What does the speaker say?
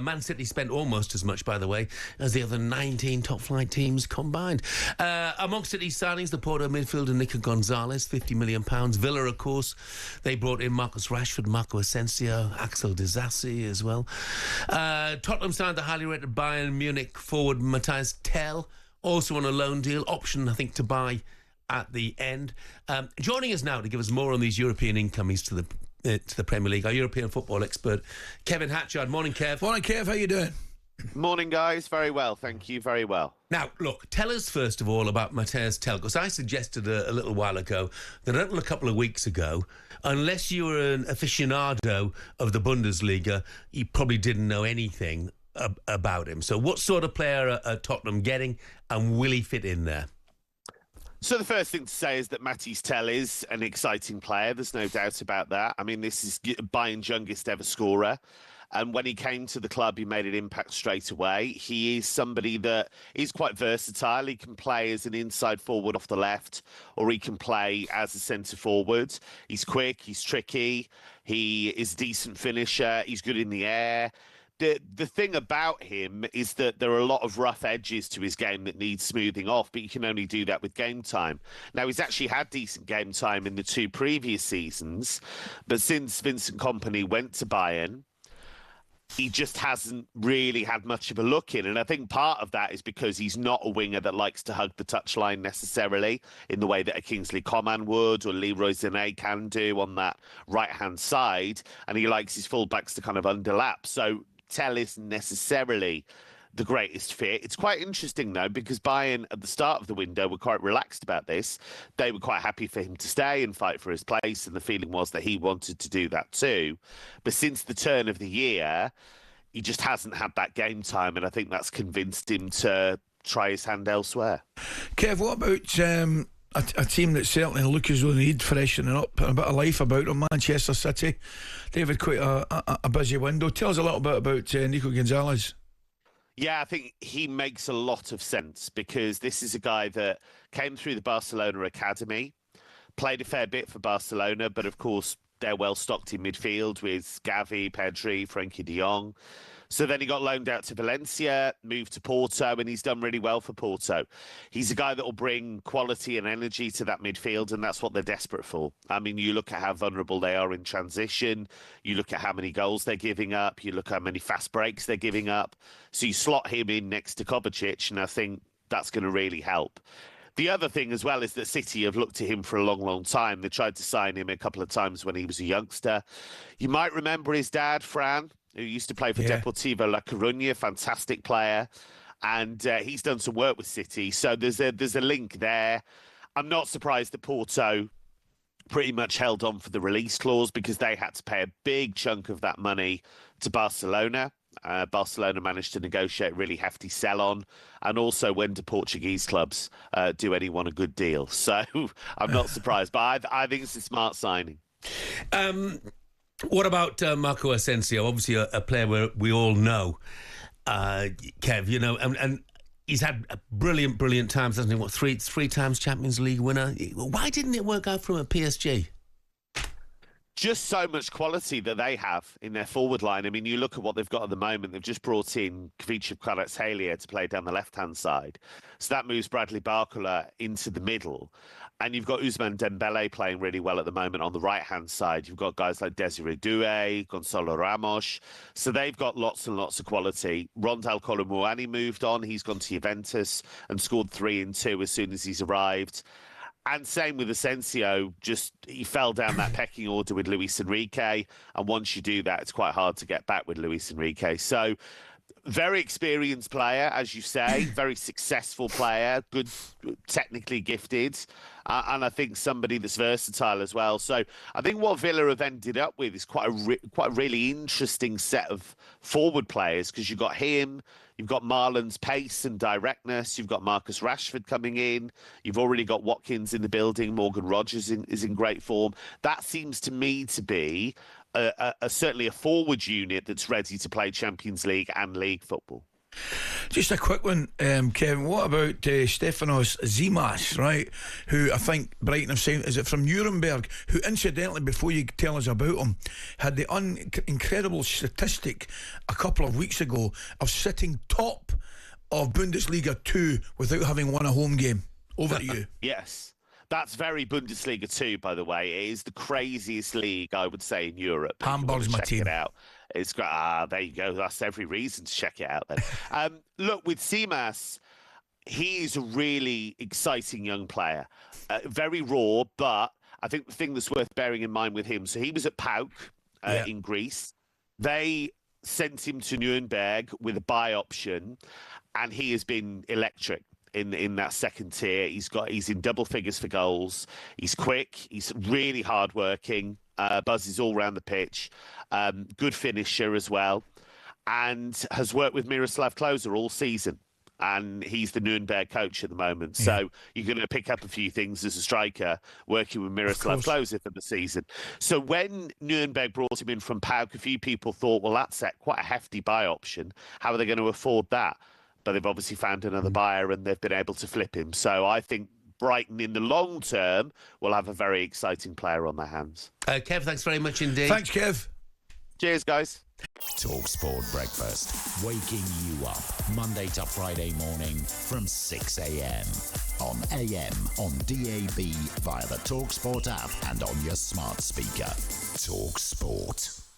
Man City spent almost as much, by the way, as the other 19 top-flight teams combined. Amongst City's signings, the Porto midfielder Nico Gonzalez, £50 million. Villa, of course, they brought in Marcus Rashford, Marco Asensio, Axel Disasi as well. Tottenham signed the highly rated Bayern Munich forward Mathys Tel, also on a loan deal, option, I think, to buy at the end. Joining us now to give us more on these European incomings to the Premier League, our European football expert, Kevin Hatchard. Morning, Kev. Morning, Kev. How you doing? Morning, guys. Very well. Thank you. Very well. Now, look, tell us first of all about Mathys Tel, because I suggested a little while ago that a couple of weeks ago, unless you were an aficionado of the Bundesliga, you probably didn't know anything about him. So what sort of player are Tottenham getting, and will he fit in there? So the first thing to say is that Mathys Tel is an exciting player. There's no doubt about that. I mean, this is Bayern's youngest ever scorer. And when he came to the club, he made an impact straight away. He is somebody that is quite versatile. He can play as an inside forward off the left, or he can play as a centre forward. He's quick, he's tricky, he is a decent finisher, he's good in the air. The thing about him is that there are a lot of rough edges to his game that need smoothing off, but you can only do that with game time. Now, he's actually had decent game time in the two previous seasons, but since Vincent Kompany went to Bayern, he just hasn't really had much of a look in. And I think part of that is because he's not a winger that likes to hug the touchline necessarily in the way that a Kingsley Coman would or Leroy Sané can do on that right-hand side. And he likes his fullbacks to kind of underlap. So Tel isn't necessarily the greatest fit. It's quite interesting, though, because Bayern at the start of the window were quite relaxed about this. They were quite happy for him to stay and fight for his place, and the feeling was that he wanted to do that too. But since the turn of the year, he just hasn't had that game time, and I think that's convinced him to try his hand elsewhere. Kev, what about a team that certainly look as though they need freshening up and a bit of life about them, Manchester City? They've had quite a busy window. Tell us a little bit about Nico Gonzalez. Yeah, I think he makes a lot of sense because this is a guy that came through the Barcelona academy, played a fair bit for Barcelona, but of course they're well stocked in midfield with Gavi, Pedri, Frenkie de Jong. So then he got loaned out to Valencia, moved to Porto, and he's done really well for Porto. He's a guy that will bring quality and energy to that midfield, and that's what they're desperate for. I mean, you look at how vulnerable they are in transition. You look at how many goals they're giving up. You look at how many fast breaks they're giving up. So you slot him in next to Kovacic, and I think that's going to really help. The other thing as well is that City have looked at him for a long, long time. They tried to sign him a couple of times when he was a youngster. You might remember his dad, Fran, who used to play for Deportivo La Coruña, fantastic player. And he's done some work with City. So there's a link there. I'm not surprised that Porto pretty much held on for the release clause because they had to pay a big chunk of that money to Barcelona. Barcelona managed to negotiate a really hefty sell-on. And also, when do Portuguese clubs do anyone a good deal? So I'm not surprised. But I think it's a smart signing. What about Marco Asensio? Obviously, a player where we all know, Kev, you know, and he's had brilliant times, hasn't he? What, three times Champions League winner? Why didn't it work out from a PSG? Just so much quality that they have in their forward line. I mean, you look at what they've got at the moment. They've just brought in Kvicha Kvaratskhelia to play down the left-hand side. So that moves Bradley Barcola into the middle. And you've got Ousmane Dembele playing really well at the moment on the right-hand side. You've got guys like Desiree Doué, Gonzalo Ramos. So they've got lots and lots of quality. Rondal Kolomuani moved on. He's gone to Juventus and scored 3 and 2 as soon as he's arrived. And same with Asensio, just he fell down that pecking order with Luis Enrique. And once you do that, it's quite hard to get back with Luis Enrique. So very experienced player, as you say, very successful player, good, technically gifted. And I think somebody that's versatile as well. So I think what Villa have ended up with is quite a really interesting set of forward players because you've got him, you've got Marlon's pace and directness, you've got Marcus Rashford coming in, you've already got Watkins in the building, Morgan Rogers is in great form. That seems to me to be certainly a forward unit that's ready to play Champions League and league football. Just a quick one, Kevin. What about Stefanos Tzimas, right? Who I think Brighton have signed, is it from Nuremberg? Who, incidentally, before you tell us about him, had the incredible statistic a couple of weeks ago of sitting top of Bundesliga 2 without having won a home game. Over to you. Yes. That's very Bundesliga 2, by the way. It is the craziest league, I would say, in Europe. Hamburg's my team. Check it out. It's great. There you go. That's every reason to check it out then. Look, with Tzimas, he is a really exciting young player. Very raw, but I think the thing that's worth bearing in mind with him, so he was at PAOK in Greece. They sent him to Nuremberg with a buy option, and he has been electric. In that second tier, he's in double figures for goals. He's quick. He's really hardworking. Buzzes all around the pitch. Good finisher as well, and has worked with Miroslav Klose all season. And he's the Nuremberg coach at the moment. So you're going to pick up a few things as a striker working with Miroslav Klose for the season. So when Nuremberg brought him in from PAOK, a few people thought, well, that's quite a hefty buy option. How are they going to afford that? But they've obviously found another buyer and they've been able to flip him. So I think Brighton in the long term will have a very exciting player on their hands. Kev, thanks very much indeed. Thanks, Kev. Cheers, guys. talkSPORT Breakfast, waking you up Monday to Friday morning from 6 a.m. on AM, on DAB, via the talkSPORT app and on your smart speaker. talkSPORT.